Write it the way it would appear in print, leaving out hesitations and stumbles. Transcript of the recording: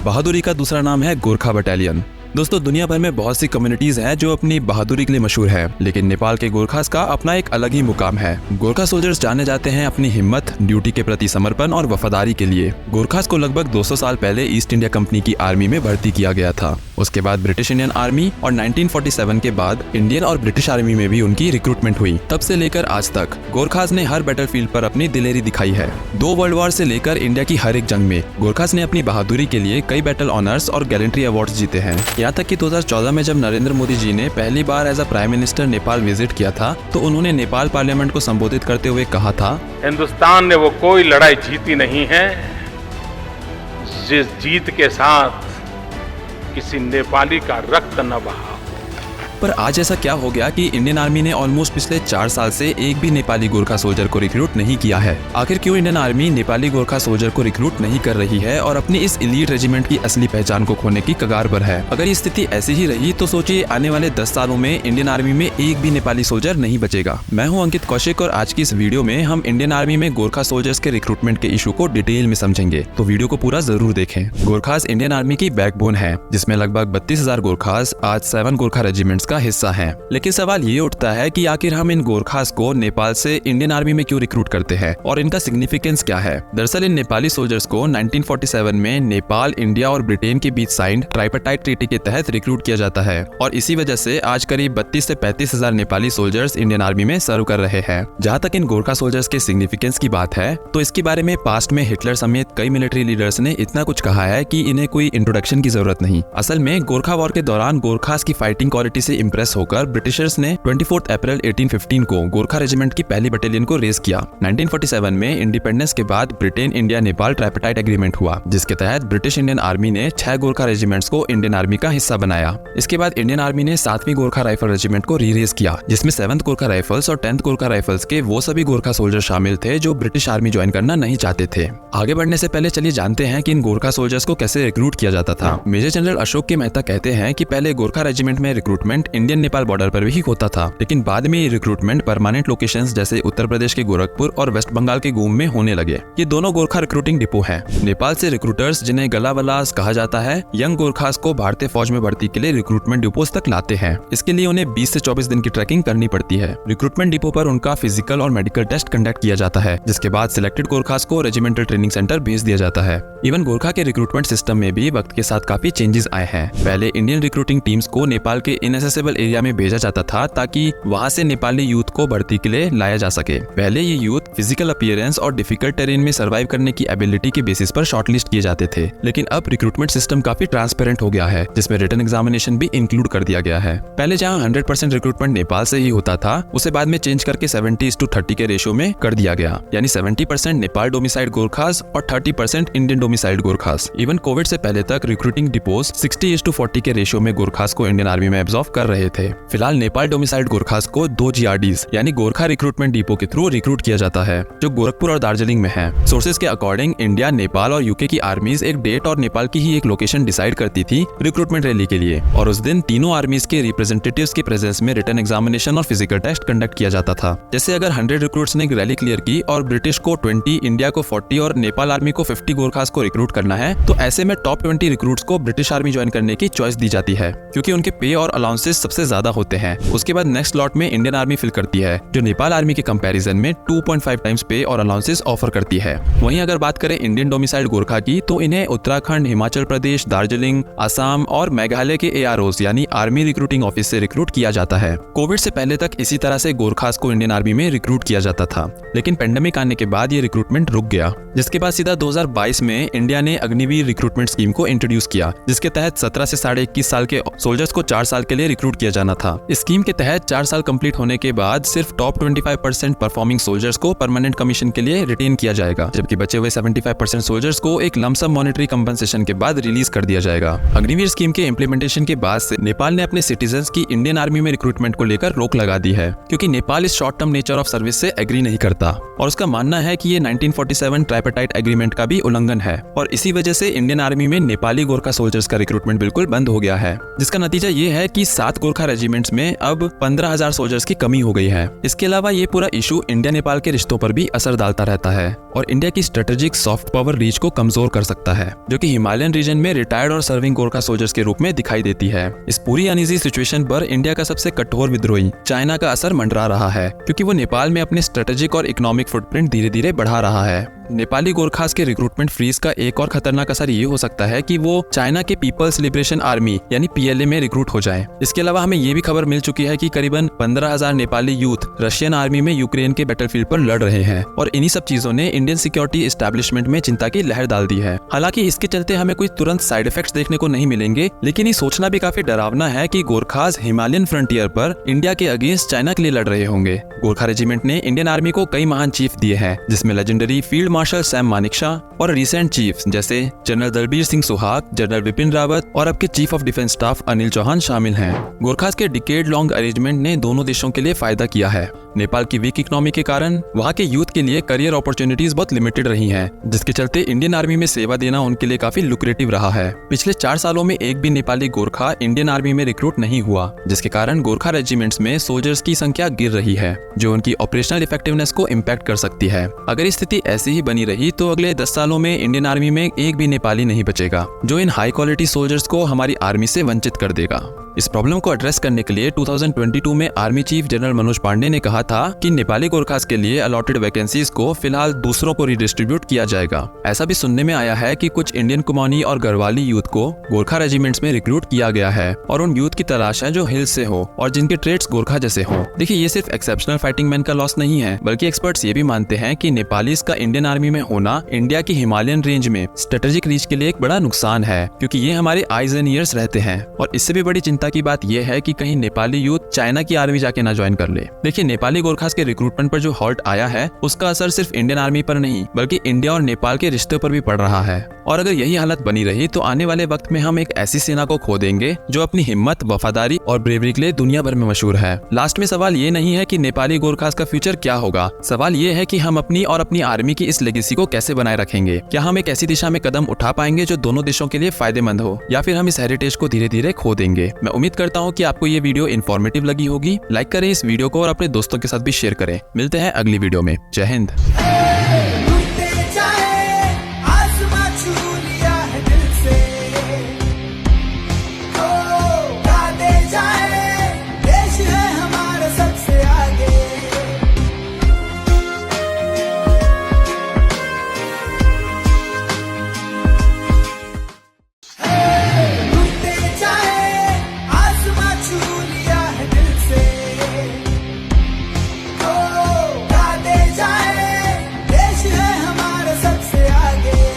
बहादुरी का दूसरा नाम है गोरखा बटालियन। दोस्तों, दुनिया भर में बहुत सी कम्युनिटीज हैं जो अपनी बहादुरी के लिए मशहूर है, लेकिन नेपाल के गोरखास का अपना एक अलग ही मुकाम है। गोरखा सोल्जर्स जाने जाते हैं अपनी हिम्मत, ड्यूटी के प्रति समर्पण और वफादारी के लिए। गोरखास को लगभग 200 साल पहले ईस्ट इंडिया कंपनी की आर्मी में भर्ती किया गया था। उसके बाद ब्रिटिश इंडियन आर्मी और 1947 के बाद इंडियन और ब्रिटिश आर्मी में भी उनकी रिक्रूटमेंट हुई। तब से लेकर आज तक गोरखास ने हर बैटलफील्ड पर अपनी दिलेरी दिखाई है। 2 वर्ल्ड वॉर से लेकर इंडिया की हर एक जंग में गोरखास ने अपनी बहादुरी के लिए कई बैटल ऑनर्स और गैलेंट्री अवार्ड्स जीते हैं। यहाँ तक कि 2014 में जब नरेंद्र मोदी जी ने पहली बार as a prime minister Nepal visit किया था, तो उन्होंने नेपाल पार्लियामेंट को संबोधित करते हुए कहा था, हिंदुस्तान ने वो कोई लड़ाई जीती नहीं है जिस जीत के साथ किसी नेपाली का रक्त न बहा। पर आज ऐसा क्या हो गया कि इंडियन आर्मी ने ऑलमोस्ट पिछले 4 साल से एक भी नेपाली गोरखा सोल्जर को रिक्रूट नहीं किया है? आखिर क्यों Indian army Nepali Gorkha soldier को रिक्रूट नहीं कर रही है और अपनी इस एलीट रेजिमेंट की असली पहचान को खोने की कगार पर है? अगर ये स्थिति ऐसी ही रही तो सोचिए आने वाले 10 सालों में इंडियन आर्मी में एक भी नेपाली सोल्जर नहीं बचेगा। मैं हूँ अंकित कौशिक और आज की इस वीडियो में हम इंडियन आर्मी में गोरखा सोल्जर्स के रिक्रूटमेंट के इशू को डिटेल में समझेंगे, तो वीडियो को पूरा जरूर देखें। गोरखास इंडियन आर्मी की बैकबोन है, जिसमें लगभग 32,000 गोरखास आज 7 गोरखा रेजिमेंट्स का हिस्सा है। लेकिन सवाल ये उठता है कि आखिर हम इन गोरखास को नेपाल से इंडियन आर्मी में क्यों रिक्रूट करते हैं और इनका सिग्निफिकेंस क्या है? दरअसल इन नेपाली सोल्जर्स को 1947 में नेपाल, इंडिया और ब्रिटेन के बीच साइंड ट्राइपार्टाइट ट्रीटी के तहत रिक्रूट किया जाता है और इसी वजह से आज करीब 32 से 35,000 नेपाली सोल्जर्स इंडियन आर्मी में सर्व कर रहे हैं। जहाँ तक इन गोरखा सोल्जर्स के सिग्निफिकेंस की बात है, तो इसके बारे में पास्ट में हिटलर समेत कई मिलिट्री लीडर्स ने इतना कुछ कहा है कि इन्हें कोई इंट्रोडक्शन की जरूरत नहीं। असल में गोरखा वॉर के दौरान गोरखास की फाइटिंग क्वालिटी से इंप्रेस होकर ब्रिटिशर्स ने 24 अप्रैल 1815 को गोरखा रेजिमेंट की पहली बटालियन को रेज किया। 1947 में इंडिपेंडेंस के बाद Britain India Nepal tripartite agreement हुआ, जिसके तहत ब्रिटिश इंडियन आर्मी ने 6 गोरखा रेजिमेंट्स को इंडियन आर्मी का हिस्सा बनाया। इसके बाद इंडियन आर्मी ने 7वीं गोरखा राइफल रेजिमेंट को री-रेज किया, जिसमें 7th गोरखा राइफल्स और 10th गोरखा राइफल्स के वो सभी गोरखा सोल्जर शामिल थे जो ब्रिटिश आर्मी ज्वाइन करना नहीं चाहते थे। आगे बढ़ने से पहले चलिए जानते हैं कि इन गोरखा सोल्जर्स को कैसे रिक्रूट किया जाता था। मेजर जनरल अशोक के मेहता कहते हैं कि पहले गोरखा रेजिमेंट में रिक्रूटमेंट इंडियन नेपाल बॉर्डर पर भी होता था, लेकिन बाद में ये रिक्रूटमेंट परमानेंट लोकेशंस जैसे उत्तर प्रदेश के गोरखपुर और वेस्ट बंगाल के गुम में होने लगे। ये दोनों गोरखा रिक्रूटिंग डिपो हैं। नेपाल से रिक्रूटर्स, जिन्हें गलावलास कहा जाता है, यंग गोरखास को भारतीय फौज में भर्ती के लिए रिक्रूटमेंट डिपोज तक लाते हैं। इसके लिए उन्हें 20 से 24 दिन की ट्रैकिंग करनी पड़ती है। रिक्रूटमेंट डिपो पर उनका फिजिकल और मेडिकल टेस्ट कंडक्ट किया जाता है, जिसके बाद सिलेक्टेड गोरखास को रेजिमेंटल ट्रेनिंग सेंटर भेज दिया जाता है। इवन गोरखा के रिक्रूटमेंट सिस्टम में भी वक्त के साथ काफी चेंजेस आए हैं। पहले इंडियन रिक्रूटिंग टीम्स को नेपाल के इनएसेसिबल एरिया में भेजा जाता था ताकि वहां से नेपाली यूथ को भर्ती के लिए लाया जा सके। पहले ये यूथ फिजिकल अपीयरेंस और डिफिकल्ट टेरेन में सर्वाइव करने की एबिलिटी के बेसिस पर शॉर्टलिस्ट किए जाते थे, लेकिन अब रिक्रूटमेंट सिस्टम काफी ट्रांसपेरेंट हो गया है, जिसमें रिटन एग्जामिनेशन भी इंक्लूड कर दिया गया है। पहले जहां 100% रिक्रूटमेंट नेपाल से ही होता था, उसे बाद में चेंज करके 70:30 के रेशियो में कर दिया गया, यानी 70% नेपाल डोमिसाइल्ड गोरखास और 30% Indian domiciled Gorkhas. Even Covid से पहले तक रिक्रूटिंग डिपोज 60:40 के रेशियो में गोरखास को इंडियन आर्मी में एब्जॉर्ब कर रहे थे। फिलहाल नेपाल डोमिसाइल्ड गोरखास को 2 GRDs यानी गोरखा रिक्रूटमेंट डिपो के थ्रू रिक्रूट किया जाता है, जो गोरखपुर और दार्जिलिंग में है। सोर्सेज के अकॉर्डिंग इंडिया, नेपाल और यूके की आर्मीज एक डेट और नेपाल की ही एक लोकेशन डिसाइड करती थी रिक्रूटमेंट रैली के लिए, और उस दिन तीनों आर्मीज के रिप्रेजेंटेटिव्स के प्रेजेंस में रिटन एग्जामिनेशन और फिजिकल टेस्ट कंडक्ट किया जाता था। जैसे अगर 100 रिक्रूट्स ने रैली क्लियर की और ब्रिटिश को 20, इंडिया को 40 और नेपाल आर्मी को 50 गोरखास को रिक्रूट करना है, तो ऐसे में टॉप 20 रिक्रूट्स को ब्रिटिश आर्मी ज्वाइन करने की चॉइस दी जाती है, क्योंकि उनके पे और अलाउंसेस सबसे ज्यादा होते हैं। उसके बाद नेक्स्ट लॉट में इंडियन आर्मी फिल करती है, जो नेपाल आर्मी के कंपैरिजन में 2.5 टाइम्स पे और अलाउंसेस ऑफर करती है। वहीं अगर बात करें इंडियन डोमिसाइल्ड गोरखा की, तो इन्हें उत्तराखंड, हिमाचल प्रदेश, दार्जिलिंग, असम और मेघालय के AROs यानी आर्मी रिक्रूटिंग ऑफिस से रिक्रूट किया जाता है। कोविड से पहले तक इसी तरह से गोरखास को इंडियन आर्मी में रिक्रूट किया जाता था, लेकिन पेंडेमिक आने के बाद ये रिक्रूटमेंट रुक गया, जिसके बाद सीधा 2022 में इंडिया ने अग्निवीर रिक्रूटमेंट स्कीम को इंट्रोड्यूस किया, जिसके तहत 17 से 21.5 साल के सोल्जर्स को 4 साल के लिए रिक्रूट किया जाना था। इस स्कीम के तहत 4 साल कंप्लीट होने के बाद सिर्फ टॉप 25% परफॉर्मिंग सोल्जर्स को परमानेंट कमीशन के लिए रिटेन किया जाएगा, जबकि बचे हुए 75% सोल्जर्स को एक लमसम मॉनेटरी कंपनसेशन के बाद रिलीज कर दिया जाएगा। अग्निवीर स्कीम के इम्प्लीमेंटेशन के बाद से नेपाल ने अपने सिटीजन्स की इंडियन आर्मी में रिक्रूटमेंट को लेकर रोक लगा दी है, क्योंकि नेपाल इस short term nature of service से एग्री नहीं करता और उसका मानना है कि ये 1947 ट्राइपार्टाइट एग्रीमेंट का भी उल्लंघन है, और इसी वजह से इंडियन आर्मी में नेपाली गोरखा सोल्जर्स का रिक्रूटमेंट बिल्कुल बंद हो गया है, जिसका नतीजा ये है कि 7 7 गोरखा रेजिमेंट्स में अब 15,000 सोल्जर्स की कमी हो गई है। इसके अलावा ये पूरा इशू इंडिया नेपाल के रिश्तों पर भी असर डालता रहता है और इंडिया की स्ट्रेटेजिक सॉफ्ट पावर रीच को कमजोर कर सकता है, जो कि हिमालयन रीजन में रिटायर्ड और सर्विंग गोरखा सोल्जर्स के रूप में दिखाई देती है। इस पूरी अनईजी सिचुएशन पर इंडिया का सबसे कठोर विद्रोही चाइना का असर मंडरा रहा है, क्योंकि वो नेपाल में अपने स्ट्रेटेजिक और इकोनॉमिक फुटप्रिंट धीरे धीरे बढ़ा रहा है। नेपाली गोरखास के रिक्रूटमेंट फ्रीज का एक और खतरनाक असर ये हो सकता है कि वो चाइना के पीपल्स लिबरेशन आर्मी यानी PLA में रिक्रूट हो जाए। इसके अलावा हमें ये भी खबर मिल चुकी है कि करीबन 15,000 नेपाली यूथ रशियन आर्मी में यूक्रेन के बैटलफील्ड पर लड़ रहे हैं और इन्हीं सब चीजों ने इंडियन सिक्योरिटी एस्टैब्लिशमेंट में चिंता की लहर डाल दी है। हालांकि इसके चलते हमें कोई तुरंत साइड इफेक्ट्स देखने को नहीं मिलेंगे, लेकिन ये सोचना भी काफी डरावना है कि गोरखास हिमालयन फ्रंटियर पर इंडिया के अगेंस्ट चाइना के लिए लड़ रहे होंगे। गोरखा रेजिमेंट ने इंडियन आर्मी को कई महान चीफ दिए हैं, जिसमें legendary field marshal Sam Manekshaw और रिसेंट चीफ्स जैसे जनरल दलबीर सिंह सुहाग, जनरल विपिन रावत और अब के chief of defence staff Anil Chauhan शामिल हैं। गोरखास के डिकेड लॉन्ग अरेंजमेंट ने दोनों देशों के लिए फायदा किया है। नेपाल की वीक इकोनॉमी के कारण वहाँ के यूथ के लिए करियर अपॉर्चुनिटीज बहुत लिमिटेड रही हैं, जिसके चलते इंडियन आर्मी में सेवा देना उनके लिए काफी लुक्रेटिव रहा है। पिछले 4 सालों में एक भी नेपाली गोरखा इंडियन आर्मी में रिक्रूट नहीं हुआ, जिसके कारण गोरखा रेजिमेंट्स में सोल्जर्स की संख्या गिर रही है, जो उनकी ऑपरेशनल इफेक्टिवनेस को इम्पैक्ट कर सकती है। अगर स्थिति ऐसी ही बनी रही तो अगले 10 सालों में इंडियन आर्मी में एक भी नेपाली नहीं बचेगा, जो इन हाई क्वालिटी सोल्जर्स को हमारी आर्मी से वंचित कर देगा। इस प्रॉब्लम को एड्रेस करने के लिए 2022 में army chief general Manoj Pande ने कहा था कि नेपाली गोरखास के लिए अलॉटेड वैकेंसीज को फिलहाल दूसरों को रिडिस्ट्रीब्यूट किया जाएगा। ऐसा भी सुनने में आया है कि कुछ इंडियन कुमाऊनी और गढ़वाली यूथ को गोरखा रेजिमेंट्स में रिक्रूट किया गया है और उन यूथ की तलाश है जो हिल्स से हो और जिनके ट्रेड्स गोरखा जैसे हो। देखिए, ये सिर्फ एक्सेप्शनल फाइटिंग मैन का लॉस नहीं है, बल्कि एक्सपर्ट्स ये भी मानते हैं कि नेपालीज का इंडियन आर्मी में होना इंडिया की हिमालयन रेंज में स्ट्रेटेजिक रीच के लिए एक बड़ा नुकसान है, क्योंकि ये हमारे आईज एंड ईयर्स रहते हैं। और इससे भी बड़ी चिंता की बात यह है कि कहीं नेपाली यूथ चाइना की आर्मी जाके ना ज्वाइन कर ले। देखिए, नेपाली गोरखास के रिक्रूटमेंट पर जो हॉल्ट आया है उसका असर सिर्फ इंडियन आर्मी पर नहीं बल्कि इंडिया और नेपाल के रिश्ते पर भी पड़ रहा है। और अगर यही हालत बनी रही तो आने वाले वक्त में हम एक ऐसी सेना को खो देंगे जो अपनी हिम्मत, वफादारी और ब्रेवरी के लिए दुनिया भर में मशहूर है। लास्ट में सवाल ये नहीं है कि नेपाली गोरखास का फ्यूचर क्या होगा, सवाल ये है कि हम अपनी और अपनी आर्मी की इस लेगेसी को कैसे बनाए रखेंगे। क्या हम एक ऐसी दिशा में कदम उठा पाएंगे जो दोनों देशों के लिए फायदेमंद हो, या फिर हम इस हेरिटेज को धीरे धीरे खो देंगे। मैं उम्मीद करता हूँ कि आपको ये वीडियो इन्फॉर्मेटिव लगी होगी। लाइक करें इस वीडियो को और अपने दोस्तों के साथ भी शेयर करें। मिलते हैं अगली वीडियो में। जय हिंद।